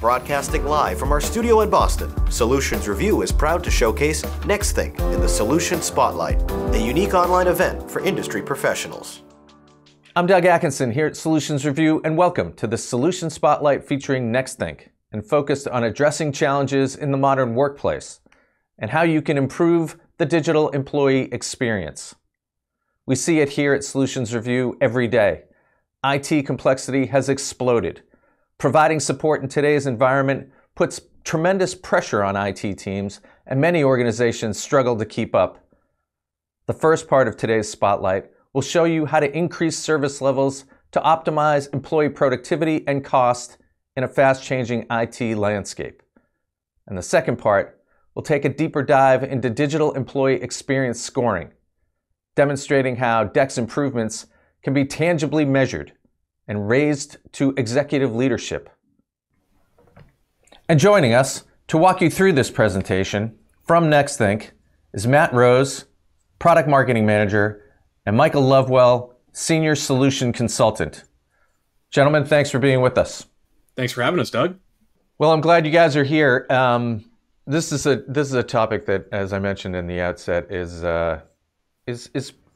Broadcasting live from our studio in Boston, Solutions Review is proud to showcase Nexthink in the Solution Spotlight, a unique online event for industry professionals. I'm Doug Atkinson here at Solutions Review, and welcome to the Solution Spotlight featuring Nexthink, and focused on addressing challenges in the modern workplace and how you can improve the digital employee experience. We see it here at Solutions Review every day. IT complexity has exploded. Providing support in today's environment puts tremendous pressure on IT teams, and many organizations struggle to keep up. The first part of today's spotlight will show you how to increase service levels to optimize employee productivity and cost in a fast-changing IT landscape. And the second part will take a deeper dive into digital employee experience scoring, demonstrating how DEX improvements can be tangibly measured and raised to executive leadership. And joining us to walk you through this presentation from Nexthink is Matt Rose, Product Marketing Manager, and Michael Lovewell, Senior Solution Consultant. Gentlemen, thanks for being with us. Thanks for having us, Doug. Well, I'm glad you guys are here. This is a topic that, as I mentioned in the outset,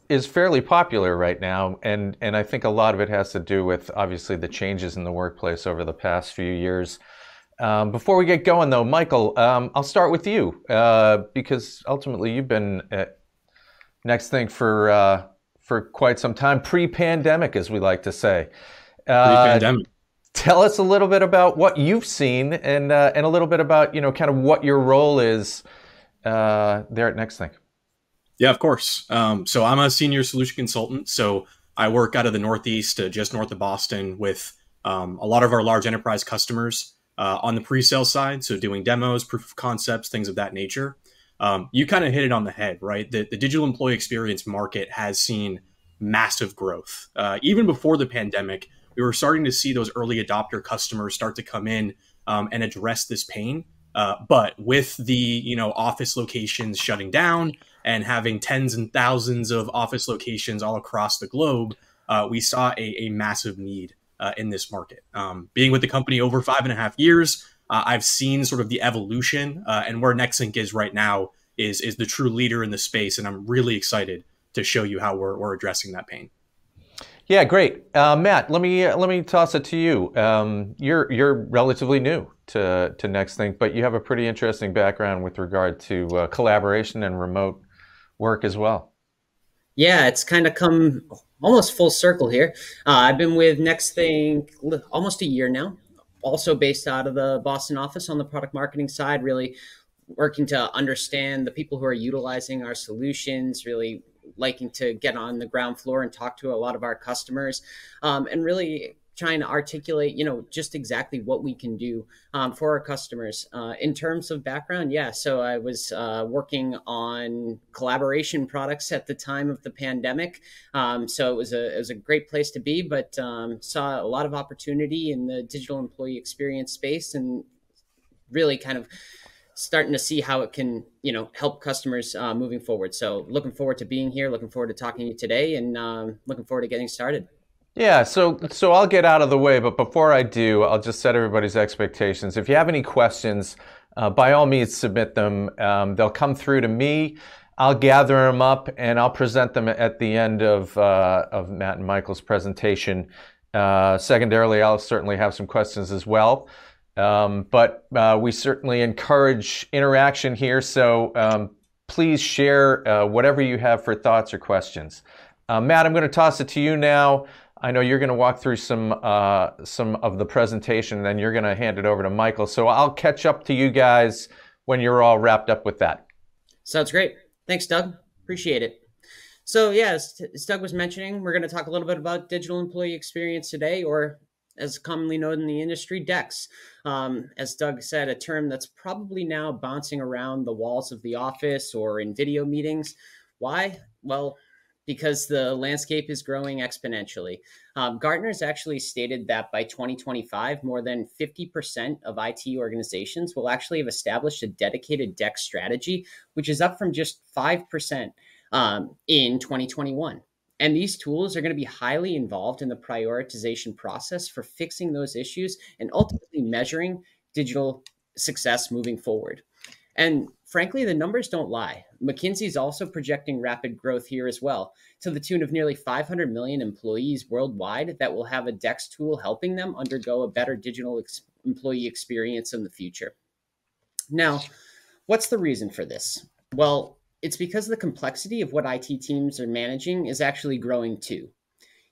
is fairly popular right now, and I think a lot of it has to do with obviously the changes in the workplace over the past few years. Before we get going, though, Michael, I'll start with you because ultimately you've been at Nexthink for quite some time, pre-pandemic, as we like to say. Pre-pandemic. Tell us a little bit about what you've seen and a little bit about kind of what your role is there at Nexthink. Yeah, of course. So I'm a senior solution consultant. So I work out of the Northeast, just north of Boston, with a lot of our large enterprise customers on the pre-sale side. So doing demos, proof of concepts, things of that nature. You kind of hit it on the head, right? The digital employee experience market has seen massive growth. Even before the pandemic, we were starting to see those early adopter customers start to come in and address this pain. But with the office locations shutting down and having tens and thousands of office locations all across the globe, we saw a massive need in this market. Being with the company over 5.5 years, I've seen sort of the evolution, and where Nexthink is right now is the true leader in the space, and I'm really excited to show you how we're addressing that pain. Yeah, great. Matt, let me toss it to you. You're relatively new to Nexthink, but you have a pretty interesting background with regard to collaboration and remote work as well. Yeah, it's kind of come almost full circle here. I've been with Nexthink almost a year now, also based out of the Boston office on the product marketing side, really working to understand the people who are utilizing our solutions, really liking to get on the ground floor and talk to a lot of our customers, and really trying to articulate, just exactly what we can do for our customers. In terms of background, yeah, so I was working on collaboration products at the time of the pandemic. So it was a great place to be, but saw a lot of opportunity in the digital employee experience space and really kind of starting to see how it can, help customers moving forward. So looking forward to being here, looking forward to talking to you today, and looking forward to getting started. Yeah, so I'll get out of the way, but before I do, I'll just set everybody's expectations. If you have any questions, by all means submit them. They'll come through to me. I'll gather them up and I'll present them at the end of Matt and Michael's presentation. Secondarily, I'll certainly have some questions as well. But we certainly encourage interaction here, so please share whatever you have for thoughts or questions. Matt, I'm going to toss it to you now. I know you're going to walk through some of the presentation, and then you're going to hand it over to Michael. So I'll catch up to you guys when you're all wrapped up with that. Sounds great. Thanks, Doug. Appreciate it. So yeah, as Doug was mentioning, we're going to talk a little bit about digital employee experience today, or as commonly known in the industry, DEX. As Doug said, a term that's probably now bouncing around the walls of the office or in video meetings. Why? Well, because the landscape is growing exponentially. Gartner's actually stated that by 2025, more than 50% of IT organizations will actually have established a dedicated DEX strategy, which is up from just 5% in 2021. And these tools are going to be highly involved in the prioritization process for fixing those issues and ultimately measuring digital success moving forward. And frankly, the numbers don't lie. McKinsey's also projecting rapid growth here as well, to the tune of nearly 500 million employees worldwide that will have a DEX tool helping them undergo a better digital employee experience in the future. Now, what's the reason for this? Well, it's because the complexity of what IT teams are managing is actually growing too.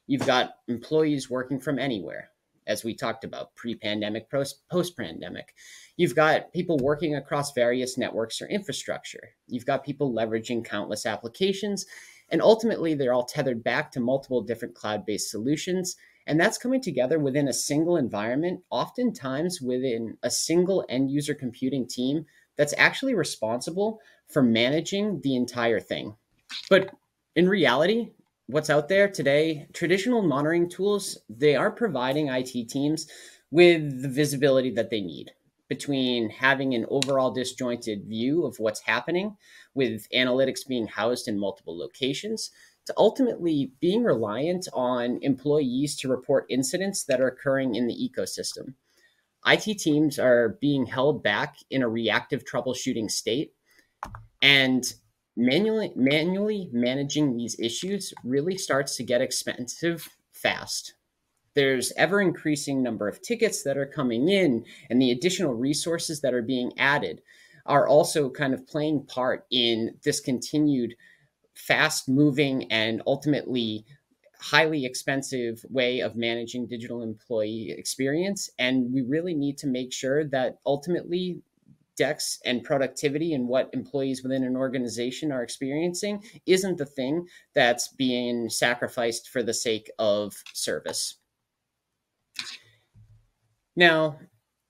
You've got employees working from anywhere, as we talked about, pre-pandemic, post-pandemic. You've got people working across various networks or infrastructure. You've got people leveraging countless applications, and ultimately they're all tethered back to multiple different cloud-based solutions. And that's coming together within a single environment, oftentimes within a single end user computing team that's actually responsible for managing the entire thing. But in reality, what's out there today, traditional monitoring tools, they are providing IT teams with the visibility that they need between having an overall disjointed view of what's happening with analytics being housed in multiple locations to ultimately being reliant on employees to report incidents that are occurring in the ecosystem. IT teams are being held back in a reactive troubleshooting state, and manually managing these issues really starts to get expensive fast. There's ever increasing number of tickets that are coming in, and the additional resources that are being added are also kind of playing part in this continued fast moving and ultimately highly expensive way of managing digital employee experience. And we really need to make sure that ultimately DEX and productivity and what employees within an organization are experiencing isn't the thing that's being sacrificed for the sake of service. Now,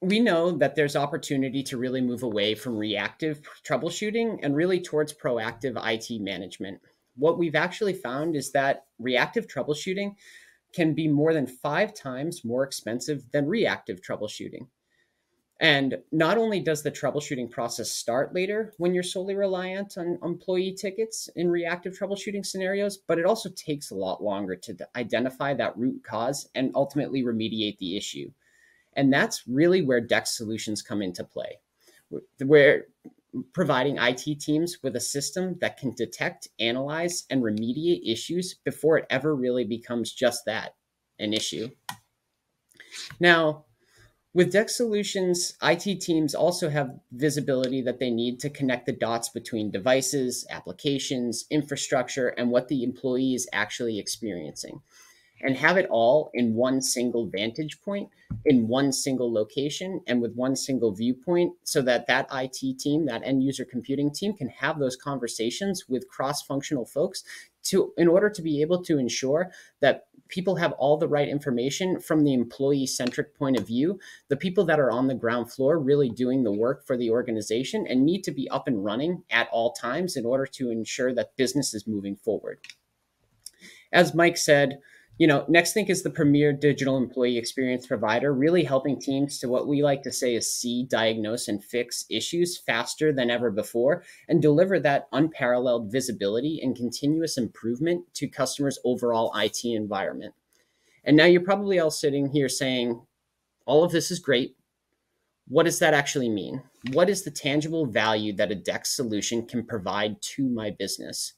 we know that there's opportunity to really move away from reactive troubleshooting and really towards proactive IT management. What we've actually found is that reactive troubleshooting can be more than 5 times more expensive than reactive troubleshooting. And not only does the troubleshooting process start later when you're solely reliant on employee tickets in reactive troubleshooting scenarios, but it also takes a lot longer to identify that root cause and ultimately remediate the issue. And that's really where DEX solutions come into play. We're providing IT teams with a system that can detect, analyze, and remediate issues before it ever really becomes just that, an issue. Now, with DEX solutions, IT teams also have visibility that they need to connect the dots between devices, applications, infrastructure, and what the employee is actually experiencing, and have it all in one single vantage point, in one single location, and with one single viewpoint, so that that IT team, that end user computing team, can have those conversations with cross-functional folks in order to be able to ensure that people have all the right information from the employee-centric point of view, the people that are on the ground floor really doing the work for the organization and need to be up and running at all times in order to ensure that business is moving forward. As Mike said, Nexthink is the premier digital employee experience provider, really helping teams to what we like to say is see, diagnose, and fix issues faster than ever before and deliver that unparalleled visibility and continuous improvement to customers' overall IT environment. And now you're probably all sitting here saying, all of this is great. What does that actually mean? What is the tangible value that a DEX solution can provide to my business?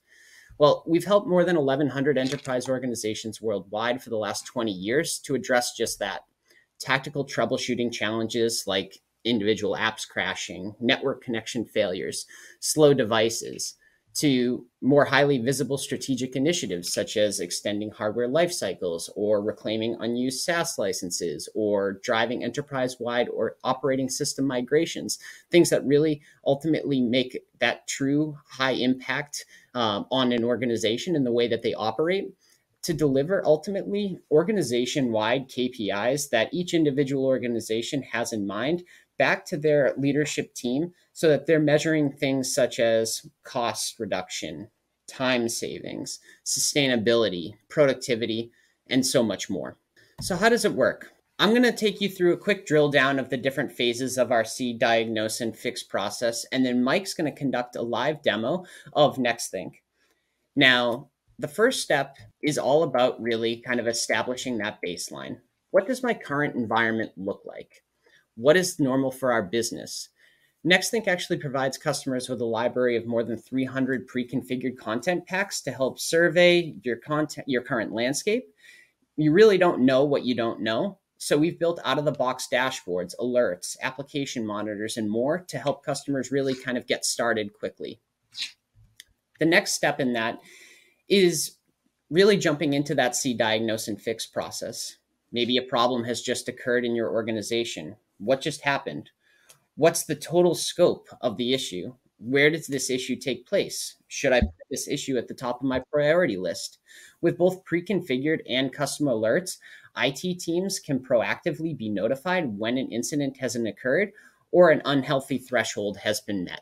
Well, we've helped more than 1,100 enterprise organizations worldwide for the last 20 years to address just that. Tactical troubleshooting challenges like individual apps crashing, network connection failures, slow devices, to more highly visible strategic initiatives such as extending hardware life cycles or reclaiming unused SaaS licenses or driving enterprise-wide or operating system migrations, things that really ultimately make that true high impact on an organization in the way that they operate, to deliver ultimately organization-wide KPIs that each individual organization has in mind back to their leadership team so that they're measuring things such as cost reduction, time savings, sustainability, productivity, and so much more. So how does it work? I'm going to take you through a quick drill down of the different phases of our see, diagnose, and fix process, and then Mike's going to conduct a live demo of Nexthink. Now, the first step is all about really kind of establishing that baseline. What does my current environment look like? What is normal for our business? Nexthink actually provides customers with a library of more than 300 pre-configured content packs to help survey your current landscape. You really don't know what you don't know. So we've built out-of-the-box dashboards, alerts, application monitors, and more to help customers really kind of get started quickly. The next step in that is really jumping into that diagnose and fix process. Maybe a problem has just occurred in your organization. What just happened? What's the total scope of the issue? Where does this issue take place? Should I put this issue at the top of my priority list? With both pre-configured and custom alerts, IT teams can proactively be notified when an incident hasn't occurred or an unhealthy threshold has been met.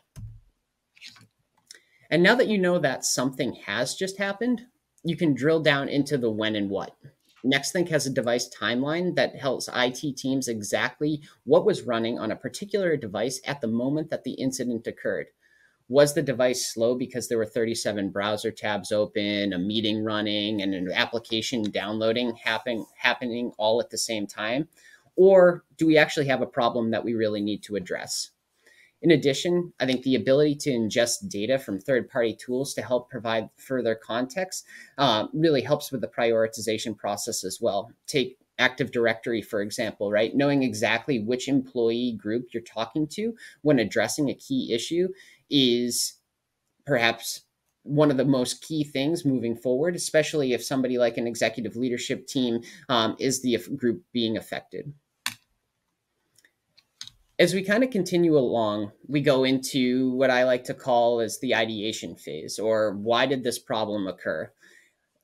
And now that you know that something has just happened, you can drill down into the when and what. Nexthink has a device timeline that tells IT teams exactly what was running on a particular device at the moment that the incident occurred. Was the device slow because there were 37 browser tabs open, a meeting running, and an application downloading happening all at the same time? Or do we actually have a problem that we really need to address? In addition, I think the ability to ingest data from third-party tools to help provide further context really helps with the prioritization process as well. Take Active Directory, for example, right? Knowing exactly which employee group you're talking to when addressing a key issue is perhaps one of the most key things moving forward, especially if somebody like an executive leadership team is the group being affected. As we kind of continue along, we go into what I like to call as the ideation phase, or why did this problem occur?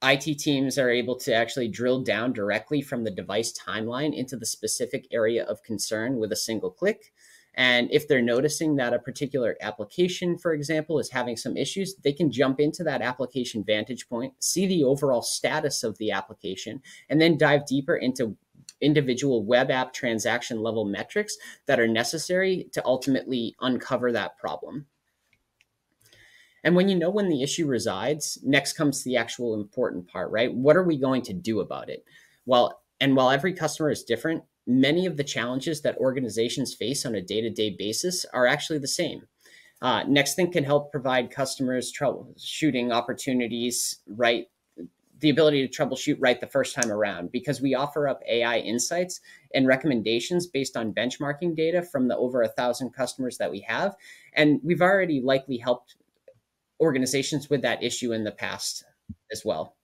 IT teams are able to actually drill down directly from the device timeline into the specific area of concern with a single click. And if they're noticing that a particular application, for example, is having some issues, they can jump into that application vantage point, see the overall status of the application, and then dive deeper into individual web app transaction level metrics that are necessary to ultimately uncover that problem. And when you know when the issue resides, next comes the actual important part, right? What are we going to do about it? While every customer is different, many of the challenges that organizations face on a day-to-day basis are actually the same. Nexthink can help provide customers troubleshooting opportunities, right? The ability to troubleshoot right the first time around, because we offer up AI insights and recommendations based on benchmarking data from the over 1,000 customers that we have. And we've already likely helped organizations with that issue in the past as well.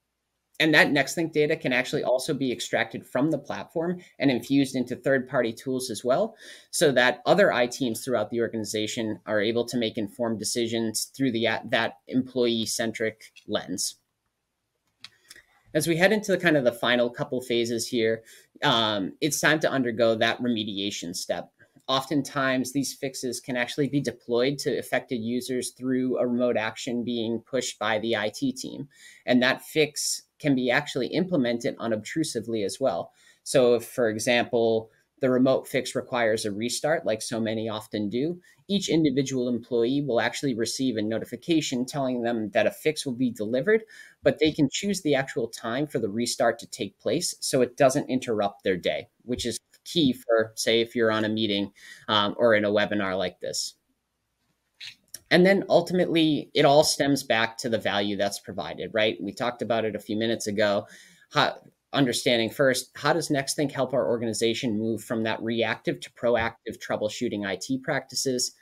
And that Nexthink data can actually also be extracted from the platform and infused into third-party tools as well, so that other IT teams throughout the organization are able to make informed decisions through that employee-centric lens. As we head into kind of the final couple phases here, it's time to undergo that remediation step. Oftentimes, these fixes can actually be deployed to affected users through a remote action being pushed by the IT team. And that fix can be actually implemented unobtrusively as well. So if, for example, the remote fix requires a restart, like so many often do, each individual employee will actually receive a notification telling them that a fix will be delivered, but they can choose the actual time for the restart to take place so it doesn't interrupt their day, which is key for, say, if you're on a meeting or in a webinar like this. And then ultimately, it all stems back to the value that's provided, right? We talked about it a few minutes ago. Understanding first, how does Nexthink help our organization move from that reactive to proactive troubleshooting IT practices?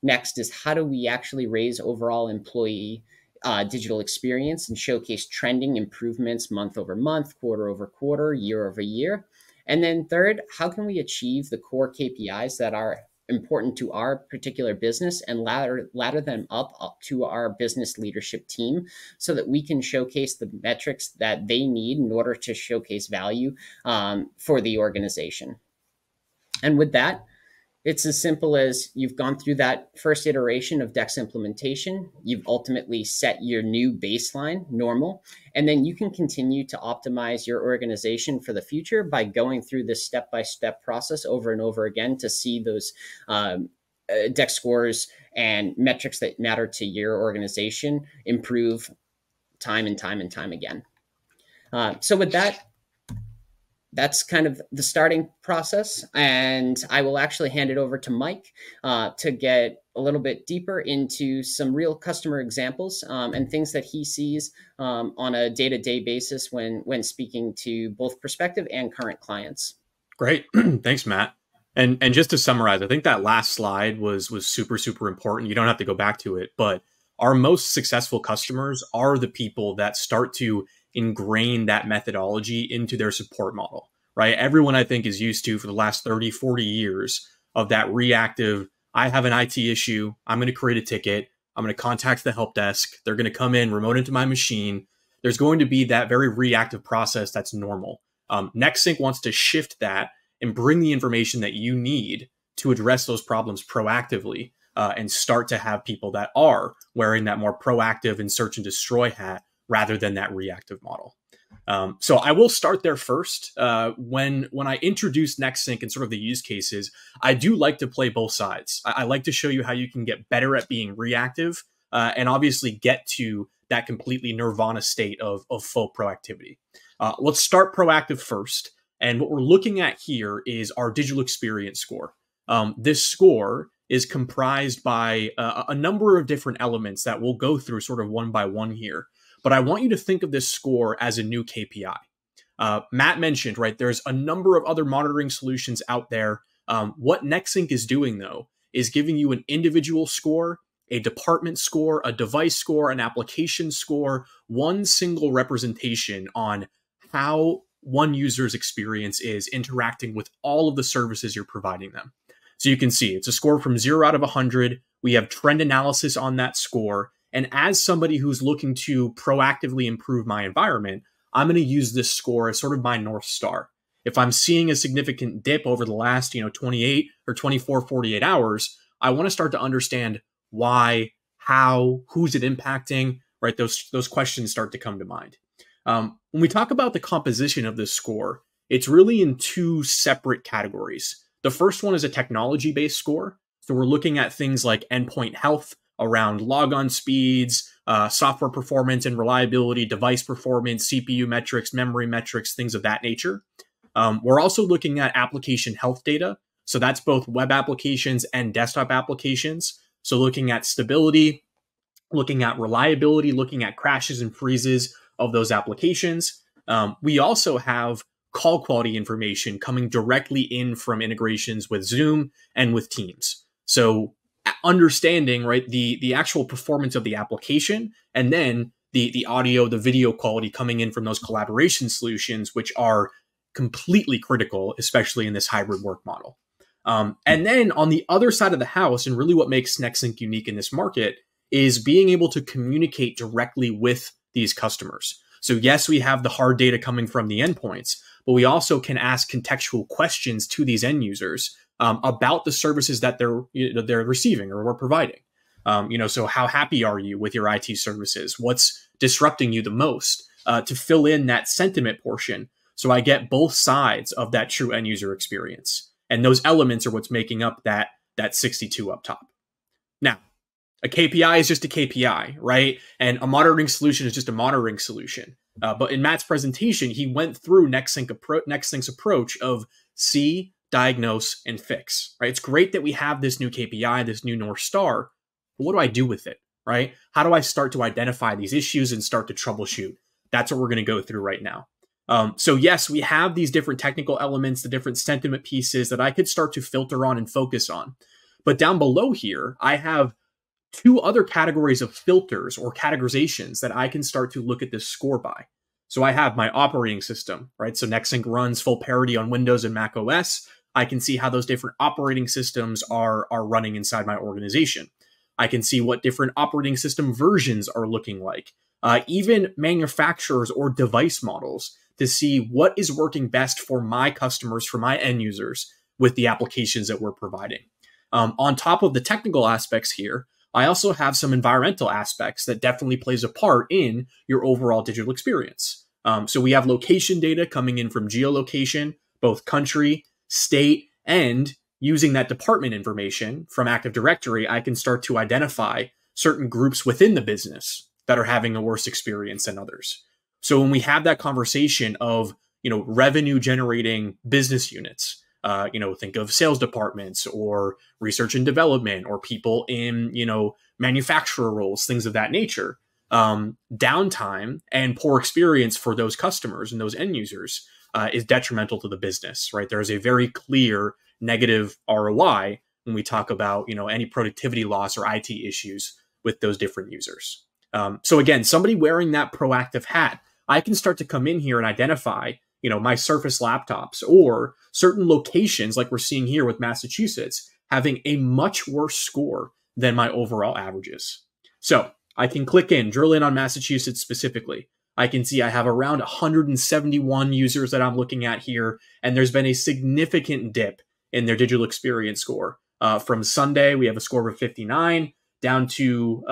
Next is, how do we actually raise overall employee digital experience and showcase trending improvements month over month, quarter over quarter, year over year? And then third, how can we achieve the core KPIs that are important to our particular business and ladder them up to our business leadership team so that we can showcase the metrics that they need in order to showcase value for the organization. And with that, it's as simple as you've gone through that first iteration of DEX implementation. You've ultimately set your new baseline, normal, and then you can continue to optimize your organization for the future by going through this step-by-step process over and over again to see those DEX scores and metrics that matter to your organization improve time and time and time again. So with that, that's kind of the starting process. And I will actually hand it over to Mike to get a little bit deeper into some real customer examples and things that he sees on a day-to-day basis when speaking to both prospective and current clients. Great. Thanks, Matt. And just to summarize, I think that last slide was super, super important. You don't have to go back to it, but our most successful customers are the people that start to ingrain that methodology into their support model, right? Everyone, I think, is used to for the last 30, 40 years of that reactive, I have an IT issue, I'm going to create a ticket, I'm going to contact the help desk, they're going to come in, remote into my machine. There's going to be that very reactive process that's normal. Nexthink wants to shift that and bring the information that you need to address those problems proactively and start to have people that are wearing that more proactive and search and destroy hat rather than that reactive model. So I will start there first. When I introduce Nexthink and sort of the use cases, I do like to play both sides. I like to show you how you can get better at being reactive and obviously get to that completely nirvana state of full proactivity. Let's start proactive first. And what we're looking at here is our digital experience score. This score is comprised by a number of different elements that we'll go through sort of one by one here. But I want you to think of this score as a new KPI. Matt mentioned, right, there's a number of other monitoring solutions out there. What Nexthink is doing, though, is giving you an individual score, a department score, a device score, an application score, one single representation on how one user's experience is interacting with all of the services you're providing them. So you can see it's a score from 0 out of 100. We have trend analysis on that score. And as somebody who's looking to proactively improve my environment, I'm going to use this score as sort of my North Star. If I'm seeing a significant dip over the last 28 or 24, 48 hours, I want to start to understand why, how, who's it impacting, right? Those questions start to come to mind. When we talk about the composition of this score, it's really in two separate categories. The first one is a technology-based score. So we're looking at things like endpoint health around logon speeds, software performance and reliability, device performance, CPU metrics, memory metrics, things of that nature. We're also looking at application health data. So that's both web applications and desktop applications. So looking at stability, looking at reliability, looking at crashes and freezes of those applications. We also have call quality information coming directly in from integrations with Zoom and with Teams. So understanding, right, the actual performance of the application, and then the audio, the video quality coming in from those collaboration solutions, which are completely critical, especially in this hybrid work model. And then on the other side of the house, and really what makes Nexthink unique in this market, is being able to communicate directly with these customers. So yes, we have the hard data coming from the endpoints, but we also can ask contextual questions to these end users about the services that they're receiving or we're providing. So how happy are you with your IT services? What's disrupting you the most to fill in that sentiment portion? So I get both sides of that true end user experience. And those elements are what's making up that 62 up top. Now, a KPI is just a KPI, right? And a monitoring solution is just a monitoring solution. But in Matt's presentation, he went through Nexthink's approach of see, diagnose, and fix, right? It's great that we have this new KPI, this new North Star, but what do I do with it, right? How do I start to identify these issues and start to troubleshoot? That's what we're going to go through right now. So yes, we have these different technical elements, the different sentiment pieces that I could start to filter on and focus on. But down below here, I have two other categories of filters or categorizations that I can start to look at this score by. So I have my operating system, right? So Nexthink runs full parity on Windows and Mac OS. I can see how those different operating systems are running inside my organization. I can see what different operating system versions are looking like, even manufacturers or device models, to see what is working best for my customers, for my end users with the applications that we're providing. On top of the technical aspects here, I also have some environmental aspects that definitely plays a part in your overall digital experience. So we have location data coming in from geolocation, both country, state, and using that department information from Active Directory, I can start to identify certain groups within the business that are having a worse experience than others. So when we have that conversation of, revenue generating business units. Think of sales departments or research and development or people in, manufacturer roles, things of that nature. Downtime and poor experience for those customers and those end users is detrimental to the business, right? There is a very clear negative ROI when we talk about, any productivity loss or IT issues with those different users. So again, somebody wearing that proactive hat, I can start to come in here and identify, my Surface laptops or certain locations like we're seeing here with Massachusetts having a much worse score than my overall averages. So I can click in, drill in on Massachusetts specifically. I can see I have around 171 users that I'm looking at here, and there's been a significant dip in their digital experience score. From Sunday, we have a score of 59 down to,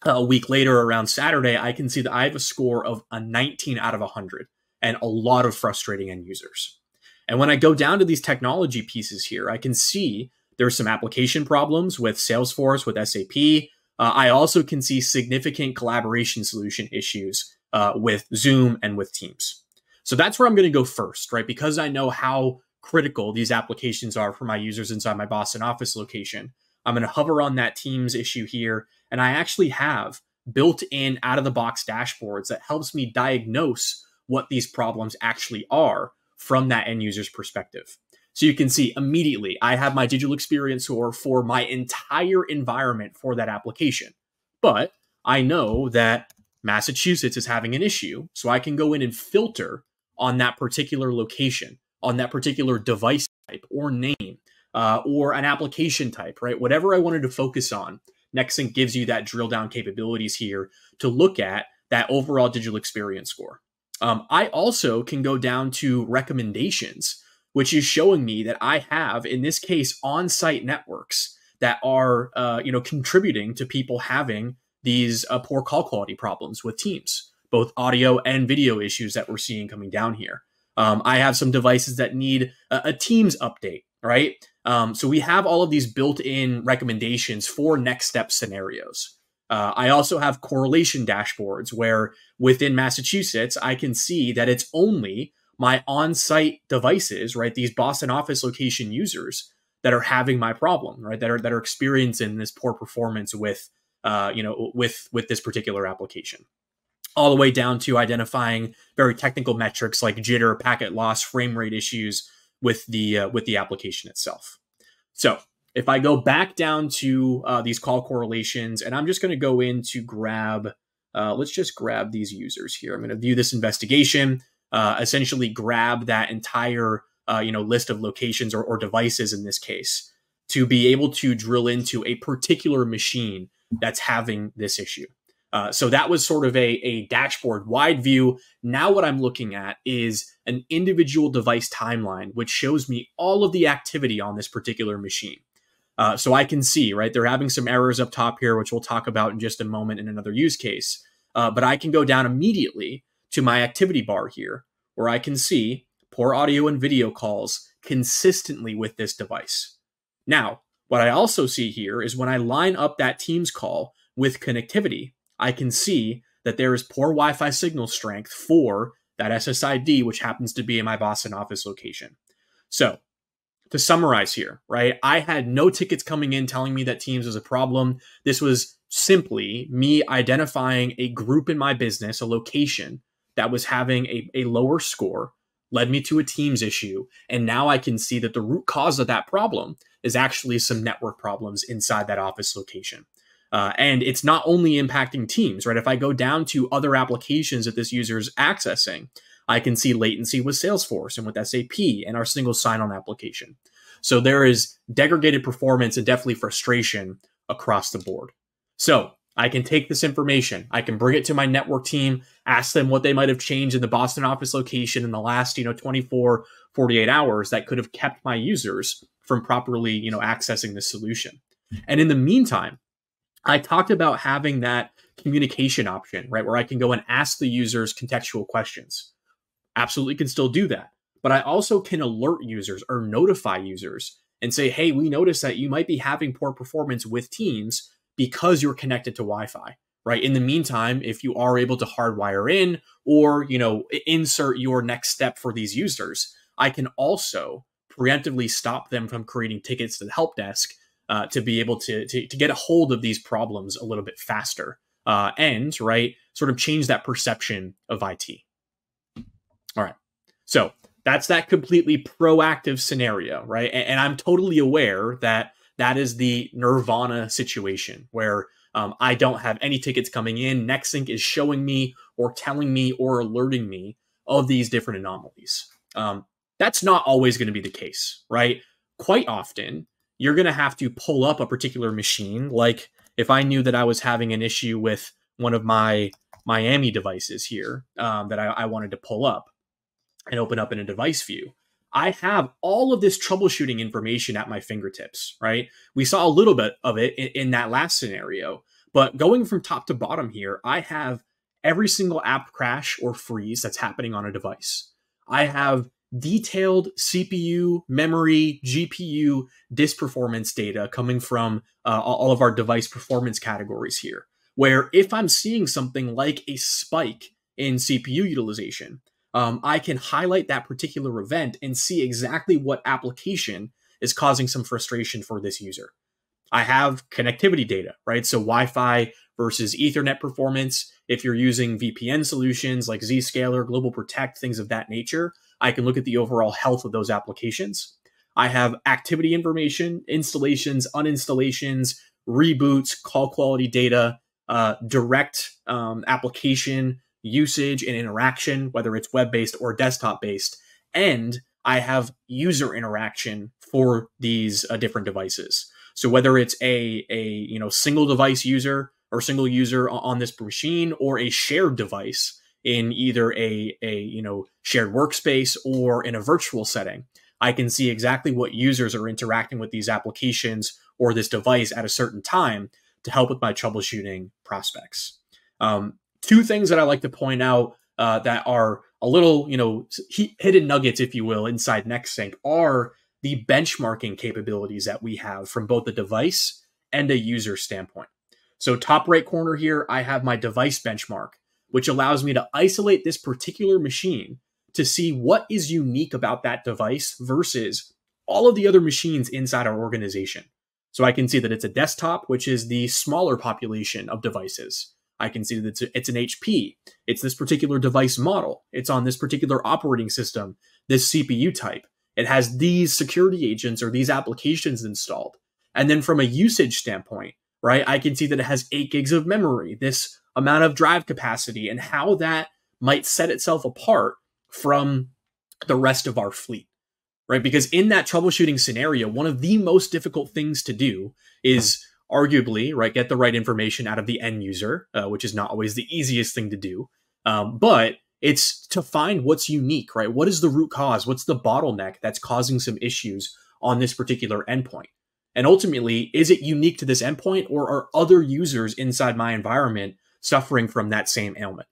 a week later around Saturday, I can see that I have a score of a 19 out of 100 and a lot of frustrating end users. And when I go down to these technology pieces here, I can see there's some application problems with Salesforce, with SAP. I also can see significant collaboration solution issues with Zoom and with Teams. So that's where I'm going to go first, right? Because I know how critical these applications are for my users inside my Boston office location. I'm going to hover on that Teams issue here, and I actually have built-in out-of-the-box dashboards that helps me diagnose what these problems actually are from that end user's perspective. So you can see immediately, I have my digital experience score for my entire environment for that application. But I know that Massachusetts is having an issue, so I can go in and filter on that particular location, on that particular device type or name, or an application type, right? Whatever I wanted to focus on, NexthThink gives you that drill down capabilities here to look at that overall digital experience score. I also can go down to recommendations, which is showing me that I have, in this case, on-site networks that are, contributing to people having these poor call quality problems with Teams, both audio and video issues that we're seeing coming down here. I have some devices that need a Teams update, right? So we have all of these built-in recommendations for next step scenarios. I also have correlation dashboards where within Massachusetts, I can see that it's only my on-site devices, right? These Boston office location users that are having my problem, right? That are experiencing this poor performance with this particular application. All the way down to identifying very technical metrics like jitter, packet loss, frame rate issues with the application itself. So if I go back down to these call correlations, and I'm just going to go in to grab, let's just grab these users here. I'm going to view this investigation, essentially grab that entire list of locations or devices in this case to be able to drill into a particular machine that's having this issue. So that was sort of a dashboard wide view. Now what I'm looking at is an individual device timeline, which shows me all of the activity on this particular machine. So I can see, right, they're having some errors up top here, which we'll talk about in just a moment in another use case. But I can go down immediately to my activity bar here, where I can see poor audio and video calls consistently with this device. Now, what I also see here is when I line up that Teams call with connectivity, I can see that there is poor Wi-Fi signal strength for that SSID, which happens to be in my Boston office location. So to summarize here, right, I had no tickets coming in telling me that Teams was a problem. This was simply me identifying a group in my business, a location that was having a lower score, led me to a Teams issue. And now I can see that the root cause of that problem is actually some network problems inside that office location. And it's not only impacting Teams, right? If I go down to other applications that this user is accessing, I can see latency with Salesforce and with SAP and our single sign-on application. So there is degraded performance and definitely frustration across the board. So I can take this information, I can bring it to my network team, ask them what they might have changed in the Boston office location in the last, 24, 48 hours that could have kept my users from properly, accessing the solution. And in the meantime, I talked about having that communication option, right, where I can go and ask the users contextual questions. Absolutely can still do that. But I also can alert users or notify users and say, hey, we noticed that you might be having poor performance with Teams because you're connected to Wi-Fi, right? In the meantime, if you are able to hardwire in or, insert your next step for these users, I can also preemptively stop them from creating tickets to the help desk to be able to get a hold of these problems a little bit faster and, right, sort of change that perception of IT. All right. So that's that completely proactive scenario, right? And I'm totally aware that that is the nirvana situation where I don't have any tickets coming in. Nexthink is showing me or telling me or alerting me of these different anomalies. That's not always going to be the case, right? Quite often, you're going to have to pull up a particular machine. Like if I knew that I was having an issue with one of my Miami devices here that I wanted to pull up and open up in a device view, I have all of this troubleshooting information at my fingertips, right? We saw a little bit of it in that last scenario, but going from top to bottom here, I have every single app crash or freeze that's happening on a device. I have detailed CPU, memory, GPU, disk performance data coming from all of our device performance categories here, where if I'm seeing something like a spike in CPU utilization, I can highlight that particular event and see exactly what application is causing some frustration for this user. I have connectivity data, right? So Wi-Fi versus Ethernet performance. If you're using VPN solutions like Zscaler, Global Protect, things of that nature, I can look at the overall health of those applications. I have activity information, installations, uninstallations, reboots, call quality data, direct application usage and interaction, whether it's web-based or desktop-based, and I have user interaction for these different devices. So whether it's a single device user or single user on this machine, or a shared device in either a shared workspace or in a virtual setting, I can see exactly what users are interacting with these applications or this device at a certain time to help with my troubleshooting prospects. Two things that I like to point out that are a little, hidden nuggets, if you will, inside Nexthink are the benchmarking capabilities that we have from both the device and a user standpoint. So top right corner here, I have my device benchmark, which allows me to isolate this particular machine to see what is unique about that device versus all of the other machines inside our organization. So I can see that it's a desktop, which is the smaller population of devices. I can see that it's an HP. It's this particular device model. It's on this particular operating system, this CPU type. It has these security agents or these applications installed. And then from a usage standpoint, right, I can see that it has 8 gigs of memory, this amount of drive capacity, and how that might set itself apart from the rest of our fleet, right? Because in that troubleshooting scenario, one of the most difficult things to do is arguably, right, get the right information out of the end user, which is not always the easiest thing to do. But it's to find what's unique, right? What is the root cause? What's the bottleneck that's causing some issues on this particular endpoint? And ultimately, is it unique to this endpoint, or are other users inside my environment suffering from that same ailment?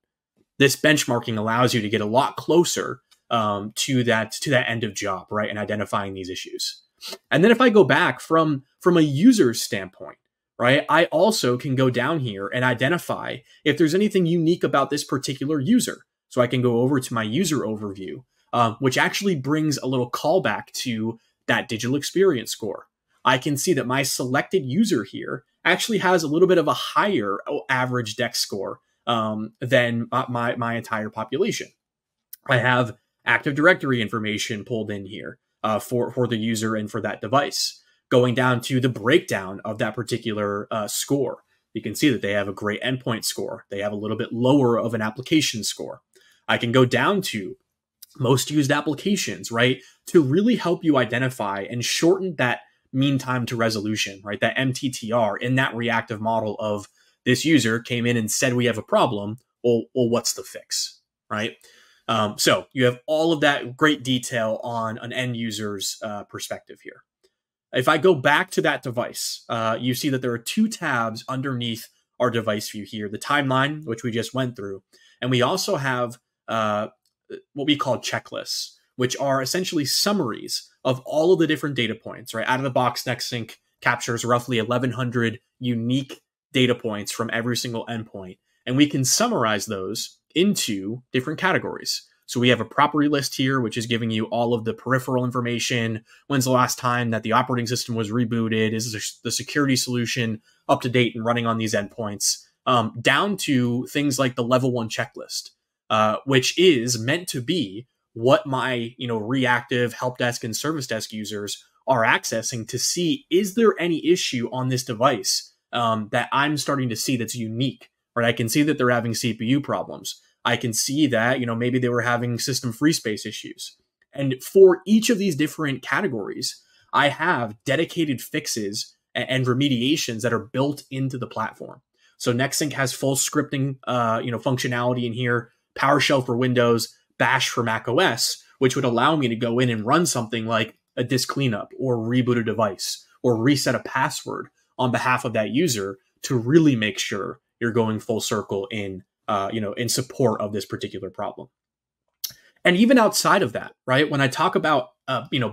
This benchmarking allows you to get a lot closer to that end of job, right? And identifying these issues. And then if I go back from a user's standpoint, right, I also can go down here and identify if there's anything unique about this particular user. So I can go over to my user overview, which actually brings a little callback to that digital experience score. I can see that my selected user here actually has a little bit of a higher average DEX score than my entire population. I have Active Directory information pulled in here for the user and for that device. Going down to the breakdown of that particular score, you can see that they have a great endpoint score. They have a little bit lower of an application score. I can go down to most used applications, right, to really help you identify and shorten that mean time to resolution, right, that MTTR in that reactive model of this user came in and said we have a problem. Well, what's the fix, right? So you have all of that great detail on an end user's perspective here. If I go back to that device, you see that there are 2 tabs underneath our device view here, the timeline, which we just went through. And we also have what we call checklists, which are essentially summaries of all of the different data points, right? Out of the box, Nexthink captures roughly 1,100 unique data points from every single endpoint, and we can summarize those into different categories. So we have a property list here, which is giving you all of the peripheral information. When's the last time that the operating system was rebooted? Is the security solution up to date and running on these endpoints? Down to things like the level 1 checklist, which is meant to be what my reactive help desk and service desk users are accessing to see, is there any issue on this device that I'm starting to see that's unique, right? I can see that they're having CPU problems. I can see that, maybe they were having system free space issues. And for each of these different categories, I have dedicated fixes and remediations that are built into the platform. So Nexthink has full scripting, functionality in here, PowerShell for Windows, Bash for Mac OS, which would allow me to go in and run something like a disk cleanup or reboot a device or reset a password on behalf of that user to really make sure you're going full circle in support of this particular problem. And even outside of that, right, when I talk about,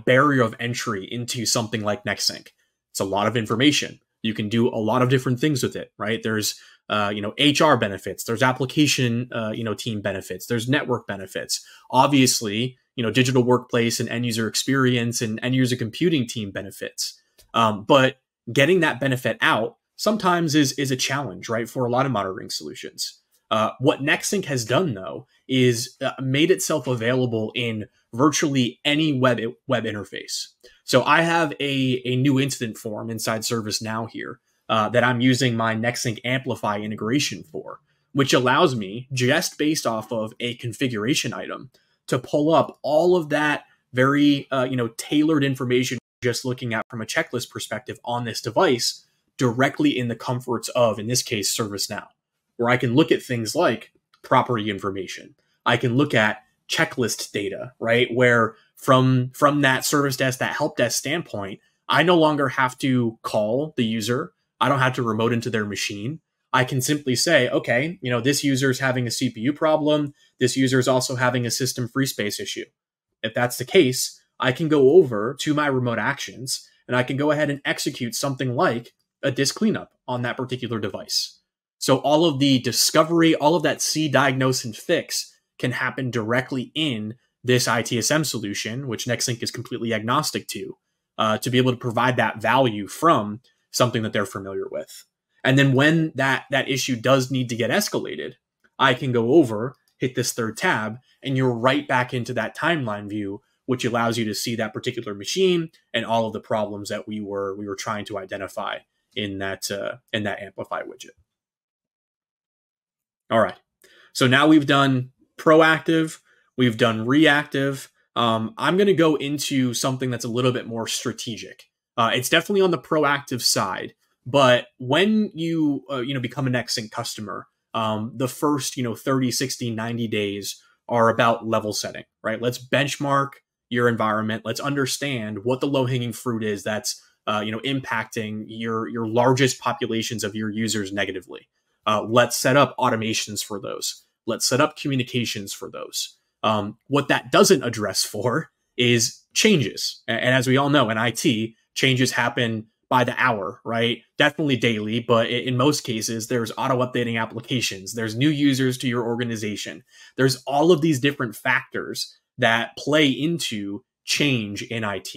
barrier of entry into something like Nexthink, it's a lot of information. You can do a lot of different things with it, right? There's, HR benefits, there's application, team benefits, there's network benefits, obviously, digital workplace and end user experience and end user computing team benefits. But getting that benefit out sometimes is a challenge, right, for a lot of monitoring solutions. What Nexthink has done, though, is made itself available in virtually any web interface. So I have a new incident form inside ServiceNow here that I'm using my Nexthink Amplify integration for, which allows me, just based off of a configuration item, to pull up all of that very tailored information, just looking at from a checklist perspective on this device, directly in the comforts of, in this case, ServiceNow, where I can look at things like property information. I can look at checklist data, right? Where from that service desk, that help desk standpoint, I no longer have to call the user. I don't have to remote into their machine. I can simply say, okay, this user is having a CPU problem. This user is also having a system free space issue. If that's the case, I can go over to my remote actions and I can go ahead and execute something like a disk cleanup on that particular device. So all of the discovery, all of that see, diagnose, and fix can happen directly in this ITSM solution, which Nexthink is completely agnostic to be able to provide that value from something that they're familiar with. And then when that issue does need to get escalated, I can go over, hit this third tab, and you're right back into that timeline view, which allows you to see that particular machine and all of the problems that we were trying to identify in that Amplify widget. All right. So now we've done proactive, we've done reactive. I'm going to go into something that's a little bit more strategic. It's definitely on the proactive side, but when you become a Nexthink customer, the first 30, 60, 90 days are about level setting, right? Let's benchmark your environment. Let's understand what the low-hanging fruit is that's impacting your largest populations of your users negatively. Let's set up automations for those. Let's set up communications for those. What that doesn't address for is changes. And as we all know, in IT, changes happen by the hour, right? Definitely daily, but in most cases, there's auto-updating applications. There's new users to your organization. There's all of these different factors that play into change in IT.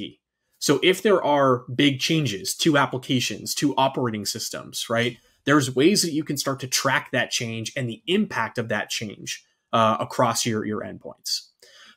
So if there are big changes to applications, to operating systems, right? There's ways that you can start to track that change and the impact of that change across your endpoints.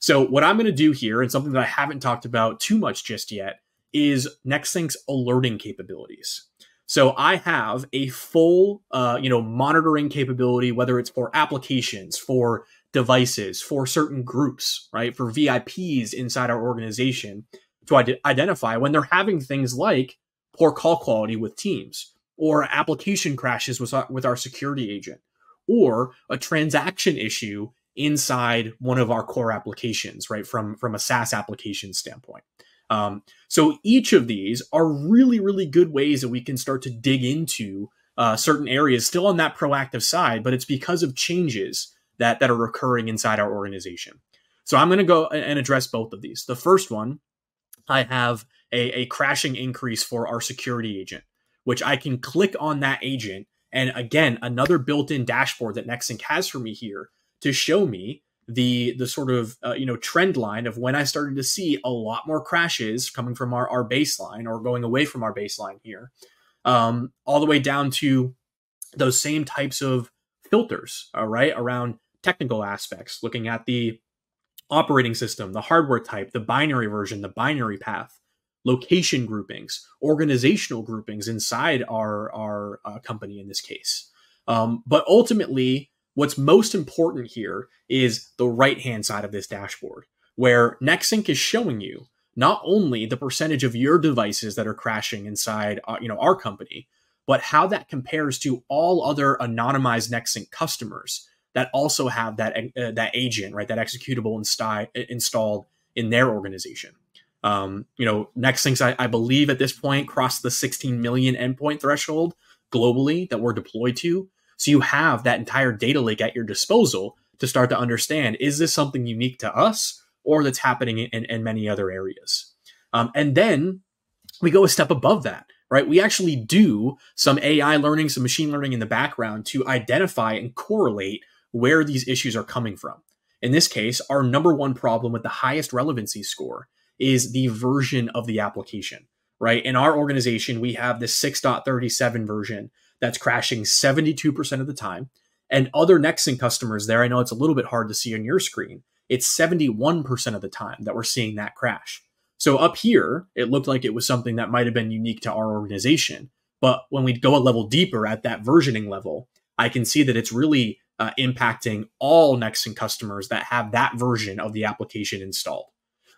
So what I'm going to do here, and something that I haven't talked about too much just yet, is Nexthink's alerting capabilities. So I have a full, monitoring capability, whether it's for applications, for devices, for certain groups, right? For VIPs inside our organization to identify when they're having things like poor call quality with Teams, or application crashes with our security agent, or a transaction issue inside one of our core applications, right? From a SaaS application standpoint. So each of these are really, really good ways that we can start to dig into certain areas, still on that proactive side, but it's because of changes that are occurring inside our organization. So I'm going to go and address both of these. The first one, I have a crashing increase for our security agent, which I can click on that agent And again, another built-in dashboard that Nexthink has for me here to show me the sort of trend line of when I started to see a lot more crashes coming from our baseline or going away from our baseline here, all the way down to those same types of filters, right, around technical aspects, looking at the operating system, the hardware type, the binary version, the binary path, location groupings, organizational groupings inside our company in this case. But ultimately, what's most important here is the right-hand side of this dashboard, where Nexthink is showing you not only the percentage of your devices that are crashing inside our company, but how that compares to all other anonymized Nexthink customers that also have that agent, right, that executable installed in their organization. Nexthink's, I believe at this point, crossed the 16 million endpoint threshold globally that we're deployed to. So you have that entire data lake at your disposal to start to understand, is this something unique to us or that's happening in many other areas? And then we go a step above that, right? We actually do some AI learning, some machine learning in the background to identify and correlate where these issues are coming from. In this case, our number one problem with the highest relevancy score is the version of the application, right? In our organization, we have the 6.37 version that's crashing 72% of the time. And other Nexthink customers there, I know it's a little bit hard to see on your screen, it's 71% of the time that we're seeing that crash. So up here, it looked like it was something that might have been unique to our organization. But when we go a level deeper at that versioning level, I can see that it's really impacting all Nexthink customers that have that version of the application installed.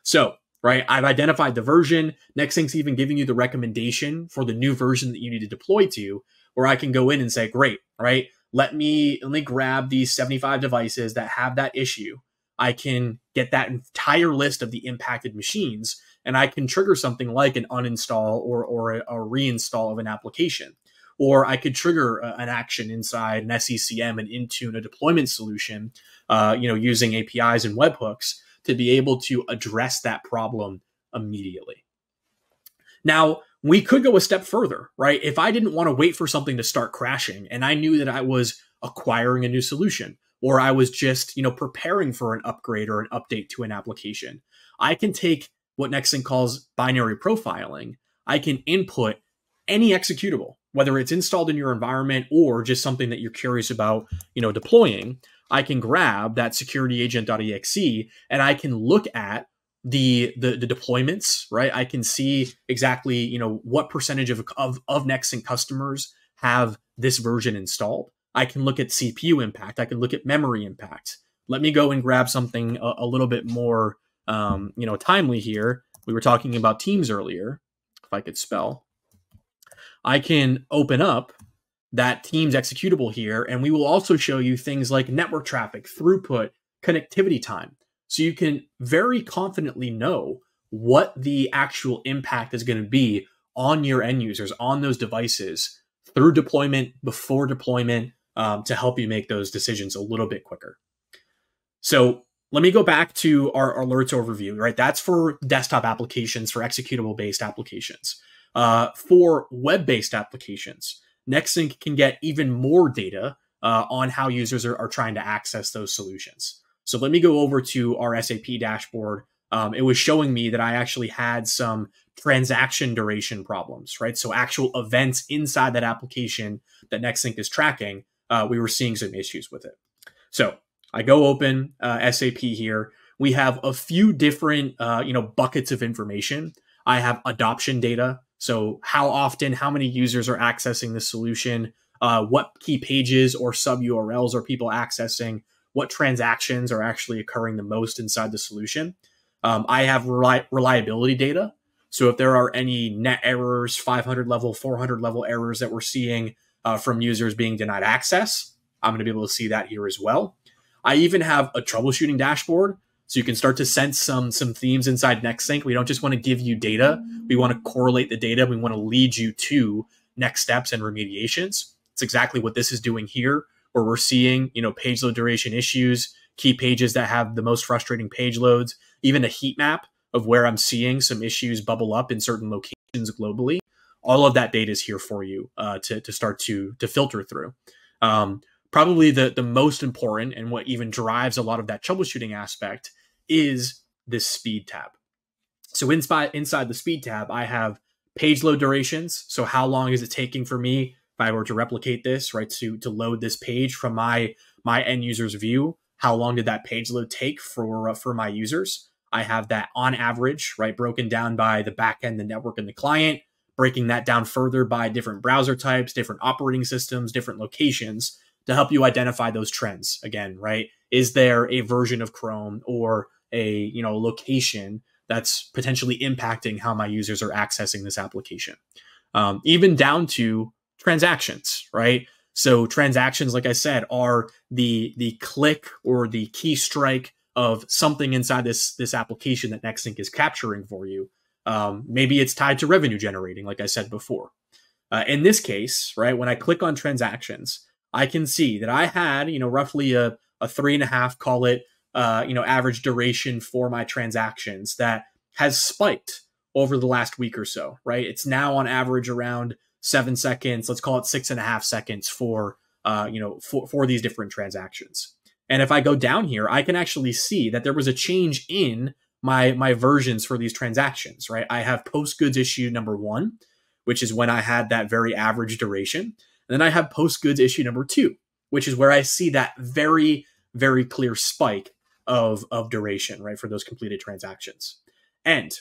So, right, I've identified the version. Nexthink's even giving you the recommendation for the new version that you need to deploy to, where I can go in and say, great, right, let me grab these 75 devices that have that issue. I can get that entire list of the impacted machines, and I can trigger something like an uninstall or a reinstall of an application. Or I could trigger an action inside an SECM and Intune, a deployment solution, using APIs and webhooks to be able to address that problem immediately. Now, we could go a step further, right? If I didn't want to wait for something to start crashing and I knew that I was acquiring a new solution, or I was just, preparing for an upgrade or an update to an application, I can take what Nexthink calls binary profiling. I can input any executable, whether it's installed in your environment or just something that you're curious about, deploying. I can grab that security agent.exe and I can look at the deployments, right? I can see exactly, what percentage of Nexthink customers have this version installed. I can look at CPU impact. I can look at memory impact. Let me go and grab something a little bit more, timely here. We were talking about Teams earlier. If I could spell, I can open up that Teams executable here, and we will also show you things like network traffic, throughput, connectivity time. So you can very confidently know what the actual impact is going to be on your end users, on those devices, through deployment, before deployment, to help you make those decisions a little bit quicker. So let me go back to our alerts overview, right? That's for desktop applications, for executable-based applications. For web-based applications, Nexthink can get even more data on how users are trying to access those solutions. So let me go over to our SAP dashboard. It was showing me that I actually had some transaction duration problems, right? So actual events inside that application that Nexthink is tracking, we were seeing some issues with it. So I go open SAP here. We have a few different, buckets of information. I have adoption data. So how often, how many users are accessing the solution? What key pages or sub URLs are people accessing? What transactions are actually occurring the most inside the solution? I have reliability data. So if there are any net errors, 500 level, 400 level errors that we're seeing from users being denied access, I'm going to be able to see that here as well. I even have a troubleshooting dashboard. So you can start to sense some themes inside Nexthink. We don't just want to give you data. We want to correlate the data. We want to lead you to next steps and remediations. It's exactly what this is doing here, where we're seeing, page load duration issues, key pages that have the most frustrating page loads, even a heat map of where I'm seeing some issues bubble up in certain locations globally. all of that data is here for you to start to filter through. Probably the most important and what even drives a lot of that troubleshooting aspect is this speed tab. So inside the speed tab, I have page load durations. So how long is it taking for me, if I were to replicate this, right, to load this page from my end user's view? How long did that page load take for my users? I have that on average, right, broken down by the backend, the network, and the client, breaking that down further by different browser types, different operating systems, different locations to help you identify those trends. Again, right? Is there a version of Chrome or a location that's potentially impacting how my users are accessing this application? Even down to transactions, right? So transactions, like I said, are the click or the key strike of something inside this application that Nexthink is capturing for you. Maybe it's tied to revenue generating, like I said before. In this case, right, when I click on transactions, I can see that I had, roughly a 3.5, call it, average duration for my transactions that has spiked over the last week or so, right? It's now on average around 7 seconds. Let's call it 6.5 seconds for these different transactions. And if I go down here, I can actually see that there was a change in my versions for these transactions, right? I have post goods issue number 1, which is when I had that very average duration. And then I have post goods issue number 2, which is where I see that very, very clear spike of duration, right, for those completed transactions. And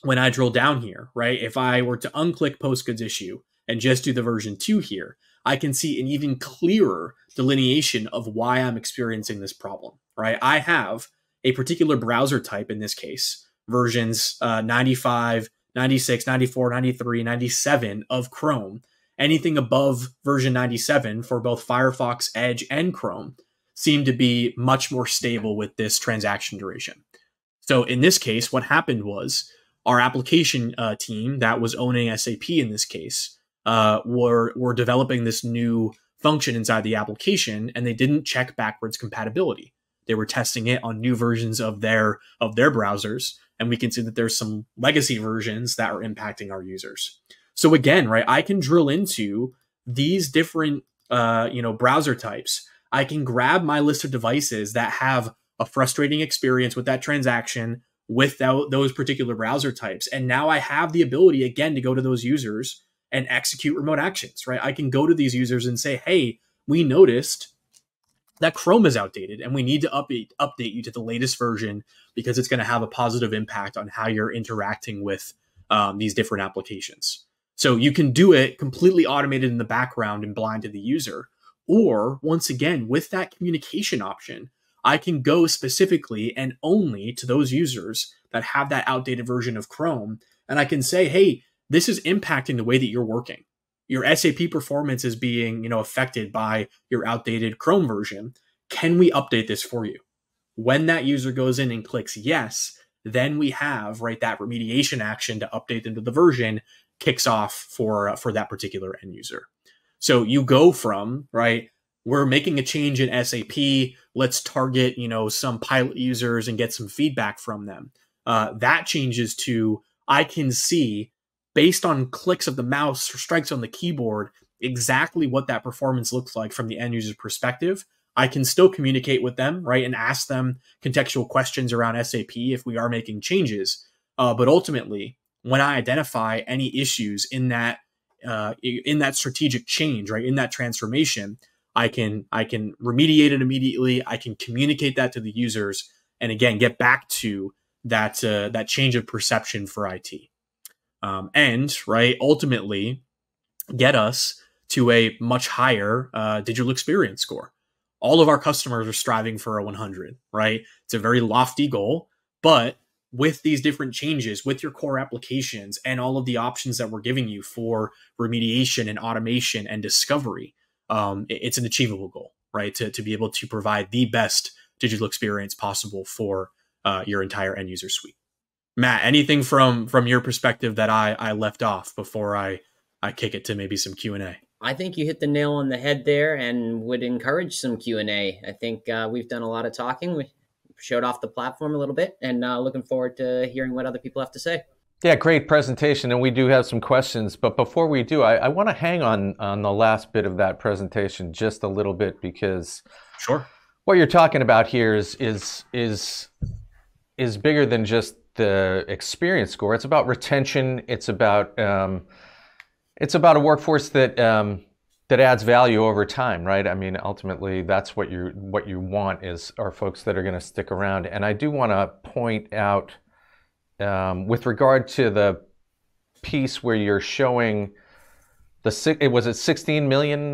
when I drill down here, right, if I were to unclick post goods issue and just do the version 2 here, I can see an even clearer delineation of why I'm experiencing this problem, right? I have a particular browser type, in this case, versions 95, 96, 94, 93, 97 of Chrome. Anything above version 97 for both Firefox, Edge, and Chrome seem to be much more stable with this transaction duration. So in this case, what happened was our application team that was owning SAP in this case were developing this new function inside the application, and they didn't check backwards compatibility. They were testing it on new versions of their browsers, and we can see that there's some legacy versions that are impacting our users. So again, right, I can drill into these different browser types. I can grab my list of devices that have a frustrating experience with that transaction without those particular browser types. And now I have the ability, again, to go to those users and execute remote actions, right? I can go to these users and say, hey, we noticed that Chrome is outdated and we need to update you to the latest version because it's going to have a positive impact on how you're interacting with these different applications. So you can do it completely automated in the background and blind to the user. Or once again, with that communication option, I can go specifically and only to those users that have that outdated version of Chrome. And I can say, hey, this is impacting the way that you're working. Your SAP performance is being, affected by your outdated Chrome version. Can we update this for you? When that user goes in and clicks yes, then we have, right, that remediation action to update them to the version kicks off for that particular end user. So you go from, right, we're making a change in SAP, let's target, some pilot users and get some feedback from them. That changes to, I can see, based on clicks of the mouse or strikes on the keyboard, exactly what that performance looks like from the end user's perspective. I can still communicate with them, right, and ask them contextual questions around SAP if we are making changes. But ultimately, when I identify any issues in that strategic change, right, in that transformation, I can remediate it immediately. I can communicate that to the users, and again, get back to that change of perception for IT, and right, ultimately get us to a much higher digital experience score. All of our customers are striving for a 100, right? It's a very lofty goal, but with these different changes, with your core applications and all of the options that we're giving you for remediation and automation and discovery, it's an achievable goal, right? To be able to provide the best digital experience possible for your entire end user suite. Matt, anything from your perspective that I left off before I kick it to maybe some Q&A? I think you hit the nail on the head there and would encourage some Q&A. I think we've done a lot of talking. We showed off the platform a little bit and looking forward to hearing what other people have to say. Yeah, great presentation, and we do have some questions. But before we do, I want to hang on the last bit of that presentation just a little bit, because Sure. what you're talking about here is bigger than just the experience score. It's about retention. It's about a workforce that that adds value over time, right? I mean, ultimately, that's what you want are folks that are going to stick around. And I do want to point out, with regard to the piece where you're showing was it 16 million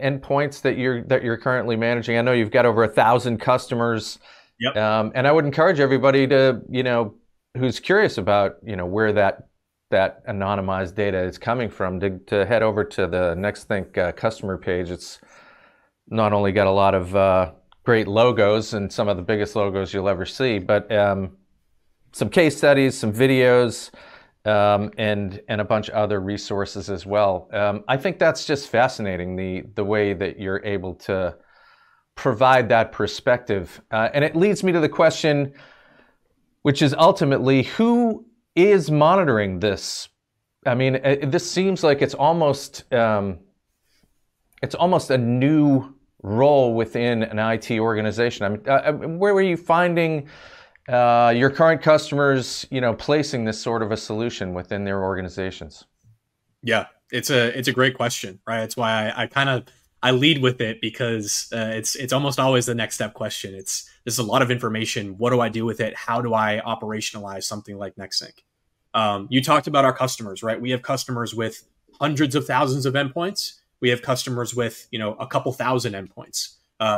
endpoints that you're currently managing. I know you've got over 1,000 customers. Yep. And I would encourage everybody to, who's curious about, where that anonymized data is coming from, to head over to the Nexthink customer page. It's not only got a lot of great logos and some of the biggest logos you'll ever see, but some case studies, some videos, and a bunch of other resources as well. I think that's just fascinating, the way that you're able to provide that perspective. And it leads me to the question, which is ultimately, who is monitoring this? I mean, this seems like it's almost a new role within an IT organization. I mean, where were you finding your current customers, placing this sort of a solution within their organizations? Yeah, it's a great question, right? It's why I lead with it, because it's almost always the next step question. There's a lot of information. What do I do with it? How do I operationalize something like Nexthink? You talked about our customers, right? We have customers with hundreds of thousands of endpoints. We have customers with, a couple thousand endpoints.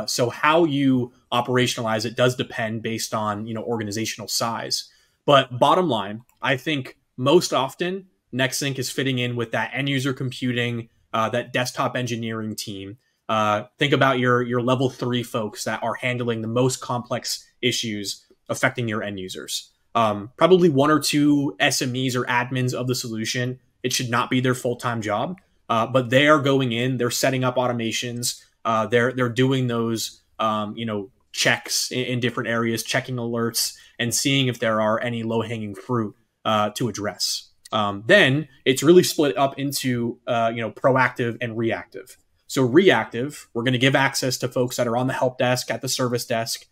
So how you operationalize it does depend based on, organizational size. But bottom line, I think most often Nexthink is fitting in with that end user computing, that desktop engineering team. Think about your level 3 folks that are handling the most complex issues affecting your end users. Probably 1 or 2 SMEs or admins of the solution. It should not be their full-time job, but they are going in, they're setting up automations, they're doing those, checks in different areas, checking alerts, and seeing if there are any low-hanging fruit to address. Then it's really split up into, proactive and reactive. So reactive, we're going to give access to folks that are on the help desk, at the service desk,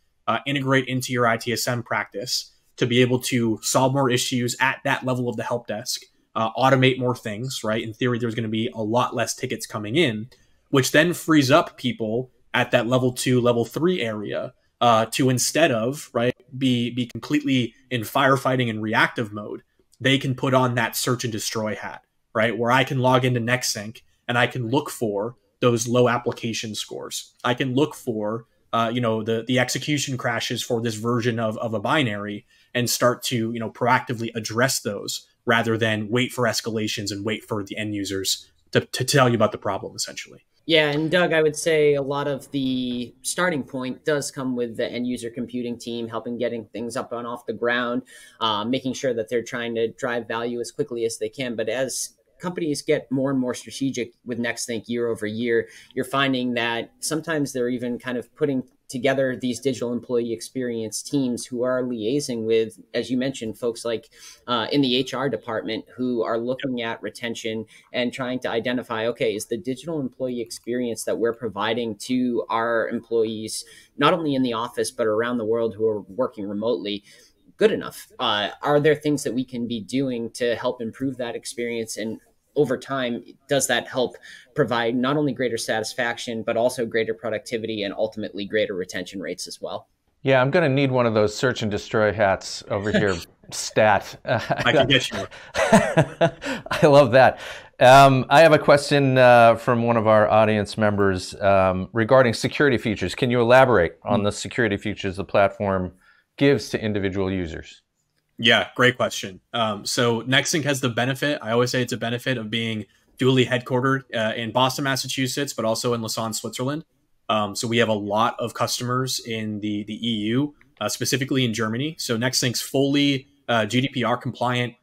integrate into your ITSM practice to be able to solve more issues at that level of the help desk, automate more things, right? In theory, there's going to be a lot less tickets coming in, which then frees up people at that level 2, level 3 area to, instead of, right, be completely in firefighting and reactive mode, they can put on that search and destroy hat, right? Where I can log into Nexthink and I can look for those low application scores. I can look for, the execution crashes for this version of a binary, and start to, proactively address those, rather than wait for escalations and wait for the end users to tell you about the problem, essentially. Yeah, and Doug, I would say a lot of the starting point does come with the end user computing team, helping getting things up and off the ground, making sure that they're trying to drive value as quickly as they can. But as companies get more and more strategic with Nexthink year over year, you're finding that sometimes they're even kind of putting together these digital employee experience teams who are liaising with, as you mentioned, folks like in the HR department, who are looking at retention and trying to identify, okay, is the digital employee experience that we're providing to our employees, not only in the office, but around the world who are working remotely, good enough? Are there things that we can be doing to help improve that experience? And over time, does that help provide not only greater satisfaction, but also greater productivity and ultimately greater retention rates as well? Yeah, I'm going to need one of those search and destroy hats over here. Stat. I can get you. I love that. I have a question from one of our audience members regarding security features. Can you elaborate on the security features the platform gives to individual users? Yeah, great question. So Nexthink has the benefit, I always say it's a benefit, of being dually headquartered in Boston, Massachusetts, but also in Lausanne, Switzerland. So we have a lot of customers in the EU, specifically in Germany. So Nexthink's fully GDPR compliant.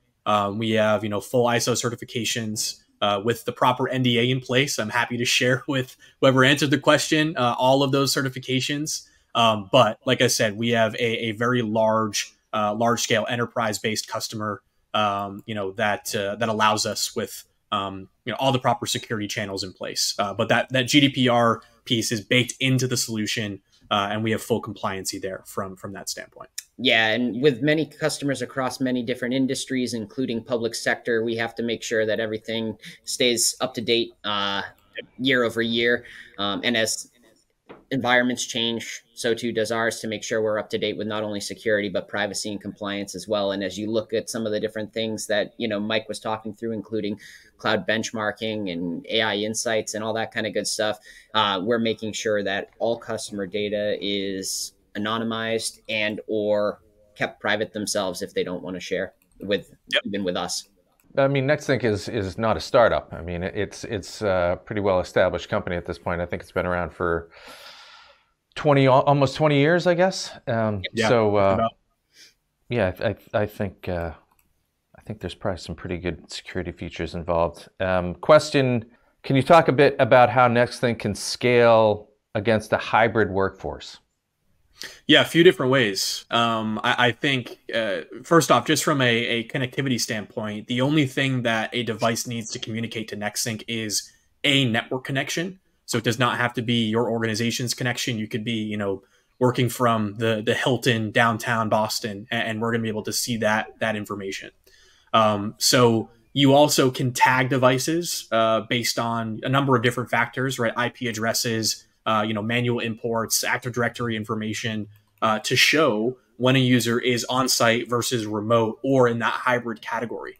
We have, full ISO certifications with the proper NDA in place. I'm happy to share with whoever answered the question all of those certifications. But like I said, we have a very large scale enterprise-based customer that allows us with all the proper security channels in place. But that GDPR piece is baked into the solution, and we have full compliancy there from that standpoint. Yeah, and with many customers across many different industries, including public sector, we have to make sure that everything stays up to date year over year. And as environments change, so too does ours, to make sure we're up to date with not only security, but privacy and compliance as well. And as you look at some of the different things that, Mike was talking through, including cloud benchmarking and AI insights and all that kind of good stuff, we're making sure that all customer data is anonymized and or kept private themselves if they don't want to share with even with us. I mean, Nexthink is not a startup. I mean, it's a pretty well established company at this point. I think it's been around for almost 20 years, I guess. I think there's probably some pretty good security features involved. Question: can you talk a bit about how Nexthink can scale against a hybrid workforce? Yeah, a few different ways. I think, first off, just from a connectivity standpoint, the only thing that a device needs to communicate to Nexthink is a network connection. So it does not have to be your organization's connection. You could be, working from the Hilton downtown Boston, and we're going to be able to see that information. So you also can tag devices based on a number of different factors, right? IP addresses, manual imports, Active Directory information to show when a user is on-site versus remote or in that hybrid category.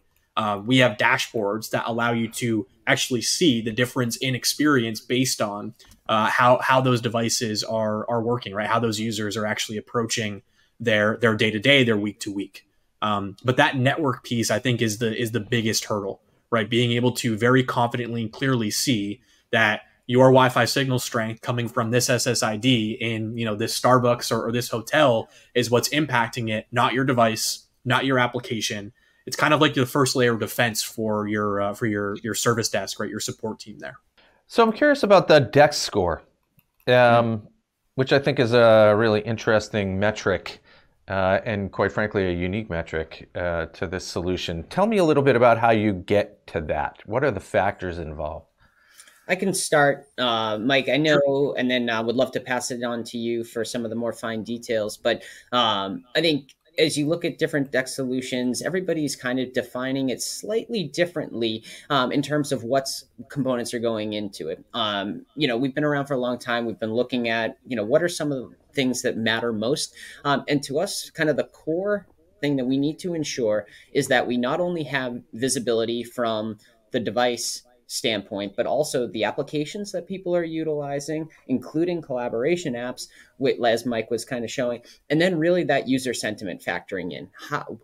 We have dashboards that allow you to actually see the difference in experience based on how those devices are working, right? How those users are actually approaching their day-to-day, their week-to-week. But that network piece, I think, is the biggest hurdle, right? Being able to very confidently and clearly see that your Wi-Fi signal strength coming from this SSID in this Starbucks or this hotel is what's impacting it, not your device, not your application. It's kind of like the first layer of defense for your service desk, right? Your support team there. So I'm curious about the DEX score, which I think is a really interesting metric and quite frankly, a unique metric to this solution. Tell me a little bit about how you get to that. What are the factors involved? I can start, Mike, I know, and then I would love to pass it on to you for some of the more fine details. But I think as you look at different DEX solutions, everybody's kind of defining it slightly differently in terms of what's components are going into it. We've been around for a long time. We've been looking at, what are some of the things that matter most? And to us, kind of the core thing that we need to ensure is that we not only have visibility from the device standpoint, but also the applications that people are utilizing, including collaboration apps, as Mike was kind of showing, and then really that user sentiment factoring in.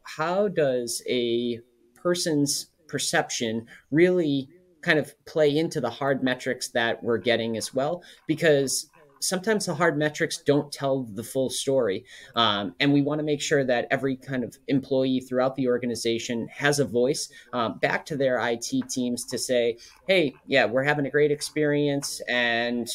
How does a person's perception really kind of play into the hard metrics that we're getting as well? Because sometimes the hard metrics don't tell the full story. And we want to make sure that every kind of employee throughout the organization has a voice back to their IT teams to say, hey, yeah, we're having a great experience and,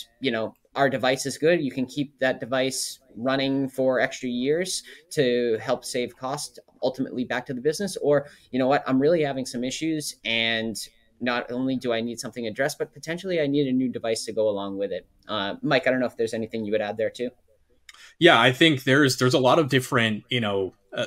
our device is good. You can keep that device running for extra years to help save cost, ultimately back to the business. Or, you know what, I'm really having some issues, and not only do I need something addressed, but potentially I need a new device to go along with it. Mike, I don't know if there's anything you would add there too. Yeah, I think there's a lot of different,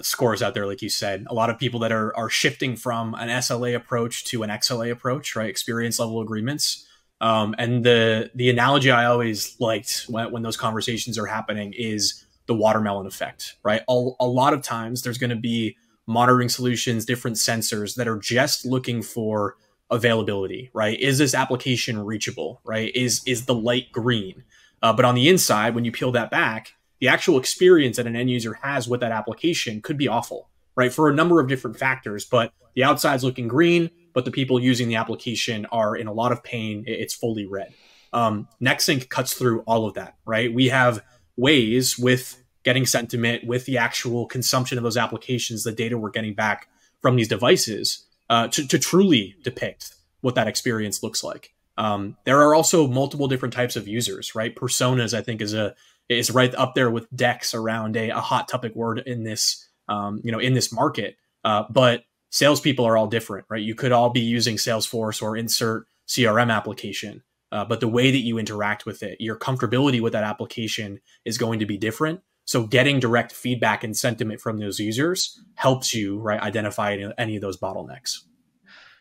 scores out there, like you said. A lot of people that are shifting from an SLA approach to an XLA approach, right? Experience level agreements. And the analogy I always liked when those conversations are happening is the watermelon effect, right? A lot of times there's going to be monitoring solutions, different sensors that are just looking for availability, right? Is this application reachable, right? Is the light green? But on the inside, when you peel that back, the actual experience that an end user has with that application could be awful, right? For a number of different factors, but the outside's looking green, but the people using the application are in a lot of pain. It's fully red. Nexthink cuts through all of that, right? We have ways with getting sentiment, with the actual consumption of those applications, the data we're getting back from these devices, to truly depict what that experience looks like. There are also multiple different types of users, right? Personas, I think, is right up there with DEX around a hot topic word in this, in this market. But salespeople are all different, right? You could all be using Salesforce or insert CRM application, but the way that you interact with it, your comfortability with that application is going to be different. So getting direct feedback and sentiment from those users helps you, right, identify any of those bottlenecks.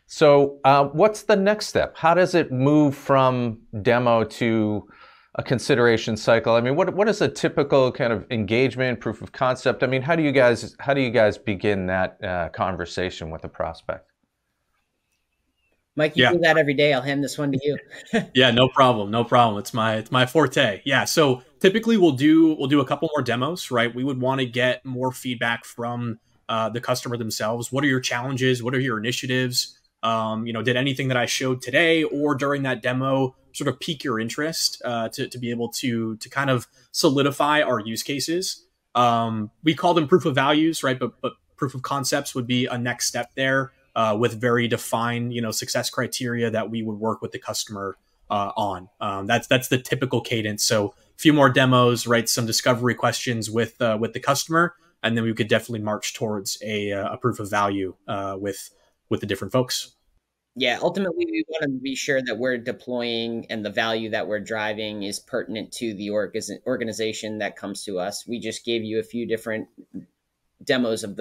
So what's the next step? How does it move from demo to a consideration cycle? I mean, what is a typical kind of engagement, proof of concept? I mean, how do you guys begin that conversation with a prospect? Mike, you do that every day. I'll hand this one to you. Yeah, no problem. No problem. It's my forte. Yeah. So typically we'll do a couple more demos, right? We would want to get more feedback from the customer themselves. What are your challenges? What are your initiatives? Did anything that I showed today or during that demo sort of pique your interest to be able to kind of solidify our use cases? We call them proof of values, right? But proof of concepts would be a next step there. With very defined, success criteria that we would work with the customer on. That's the typical cadence. So a few more demos, right? Some discovery questions with the customer, and then we could definitely march towards a proof of value with the different folks. Yeah, ultimately, we want to be sure that we're deploying and the value that we're driving is pertinent to the organization that comes to us. We just gave you a few different demos of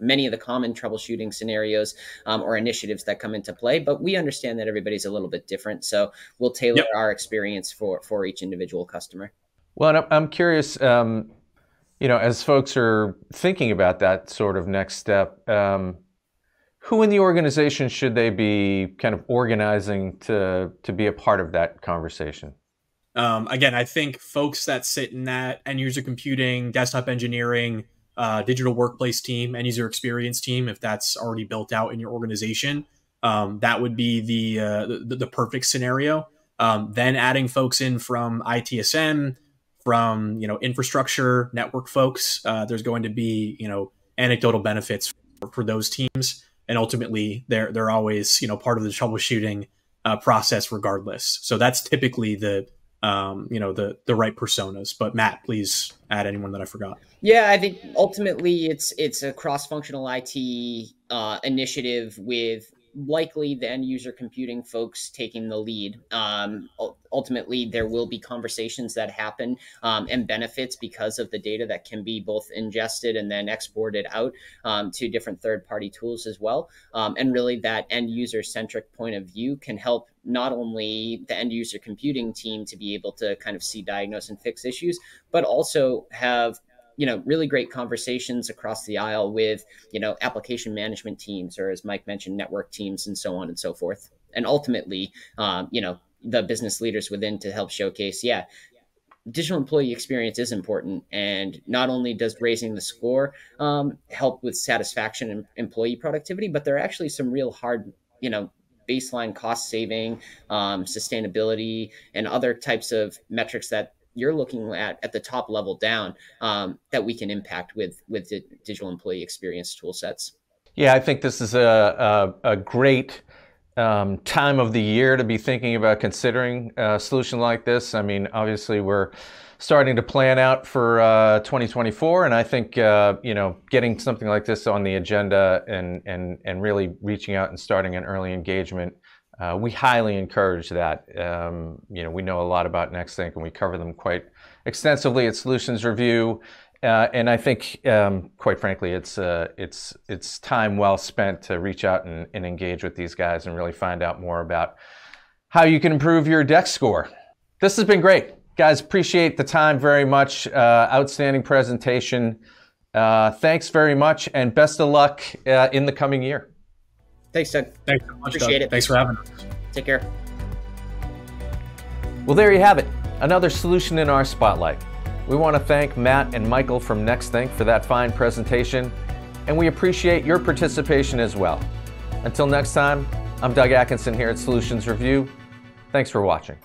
many of the common troubleshooting scenarios or initiatives that come into play, but we understand that everybody's a little bit different. So we'll tailor our experience for each individual customer. Well, I'm curious, as folks are thinking about that sort of next step, who in the organization should they be kind of organizing to be a part of that conversation? Again, I think folks that sit in that end user computing, desktop engineering, digital workplace team, end user experience team, if that's already built out in your organization, that would be the perfect scenario. Then adding folks in from ITSM, from infrastructure, network folks, there's going to be anecdotal benefits for those teams, and ultimately they're always part of the troubleshooting process regardless. So that's typically the right personas. But Matt, please add anyone that I forgot. Yeah, I think ultimately it's a cross-functional IT initiative with likely the end user computing folks taking the lead. Ultimately, there will be conversations that happen and benefits because of the data that can be both ingested and then exported out to different third-party tools as well. And really that end user centric point of view can help not only the end user computing team to be able to kind of see, diagnose, and fix issues, but also have really great conversations across the aisle with, application management teams, or as Mike mentioned, network teams, and so on and so forth. And ultimately, the business leaders within to help showcase, digital employee experience is important. And not only does raising the score help with satisfaction and employee productivity, but there are actually some real hard, baseline cost saving, sustainability, and other types of metrics that you're looking at the top level down that we can impact with the digital employee experience tool sets. Yeah, I think this is a great time of the year to be thinking about considering a solution like this. I mean, obviously we're starting to plan out for 2024, and I think getting something like this on the agenda and really reaching out and starting an early engagement, we highly encourage that. We know a lot about Nexthink, and we cover them quite extensively at Solutions Review. And I think, quite frankly, it's time well spent to reach out and engage with these guys and really find out more about how you can improve your DEX score. This has been great. Guys, appreciate the time very much. Outstanding presentation. Thanks very much, and best of luck in the coming year. Thanks, Doug. Thanks so much, Appreciate Doug. it. Thanks for having us. Take care. Well, there you have it. Another solution in our spotlight. We want to thank Matt and Michael from Nexthink for that fine presentation, and we appreciate your participation as well. Until next time, I'm Doug Atkinson here at Solutions Review. Thanks for watching.